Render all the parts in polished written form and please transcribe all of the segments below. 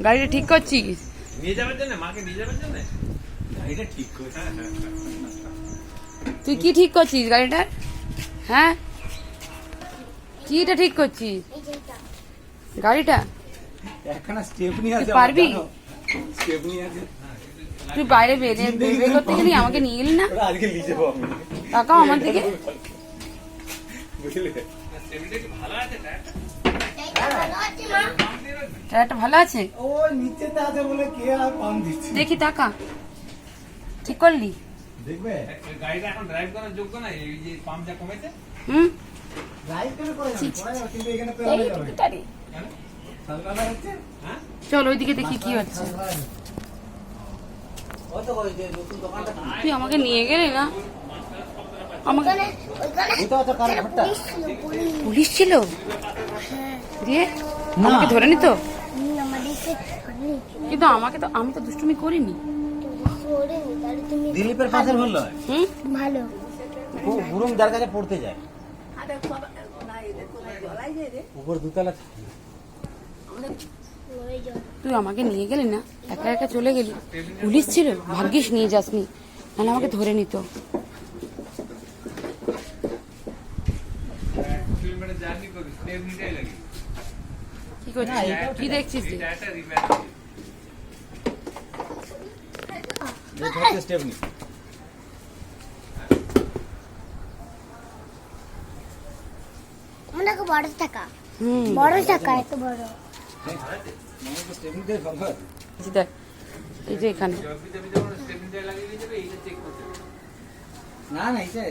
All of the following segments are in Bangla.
গাড়িটা ঠিক করছিস? নিয়ে যাবার জন্য, মাকে নিয়ে যাবার জন্য গাড়িটা ঠিক করছি। তুই কি ঠিক করছিস গাড়িটা? হ্যাঁ, কিটা ঠিক করছিস গাড়িটা? একখানা স্টেপনি আছে, পারবি? স্টেপনি আছে। তুই বাইরে বের করতে গেলি, আমাকে নিয়ে গেলি না? ওরা আজকে নিয়ে যাবো আমি। তাকাও আমার দিকে। বুঝলে স্টেপনিটা কি ভালো আছে? টায়ারটা ভালো আছে? ও নিচেতে আছে বলে কে আর পাম দিচ্ছে। দেখি তাকা, ঠিক করলি? দেখবে গাড়িটা এখন ড্রাইভ করার যোগ্য না, এই যে পাম্প যা কমেছে। হুম, ড্রাইভ করে করে যাবে, কিন্তু এখানে পেরানো যাবে। সালকালা হচ্ছে। হ্যাঁ, চল ওইদিকে দেখি কি হচ্ছে। ওই তো ওই যে নতুন দোকানটা। তুই আমাকে নিয়ে গেলি না? আমাকে এটা তো কার ঘরটা? পুলিশ ছিল দিয়ে আমাকে ধরে নিত, কিন্তু আমি তো দুষ্টুমি করিনি। দিলীপের পাশের হলো। হুম, ভালো গুরুম যার কাছে পড়তে যায় উপর দুতলা। তুই আমাকে নিয়ে গেলি না, একা একা চলে গেলি। পুলিশ ছিল, ভাগ্যিস নিয়ে যাসনি, নাহলে আমাকে ধরে নিত। কি করছিস? কি দেখছিস তুই? স্টেপনি অনেক বড় টাকা, হুম, বড় টাকা, এত বড়। স্টেপনি দিয়ে ভালো। দেখ এই যে এখানে না না এটা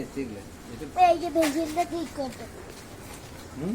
এই যে পেন্সিলটা ঠিক করতে হুম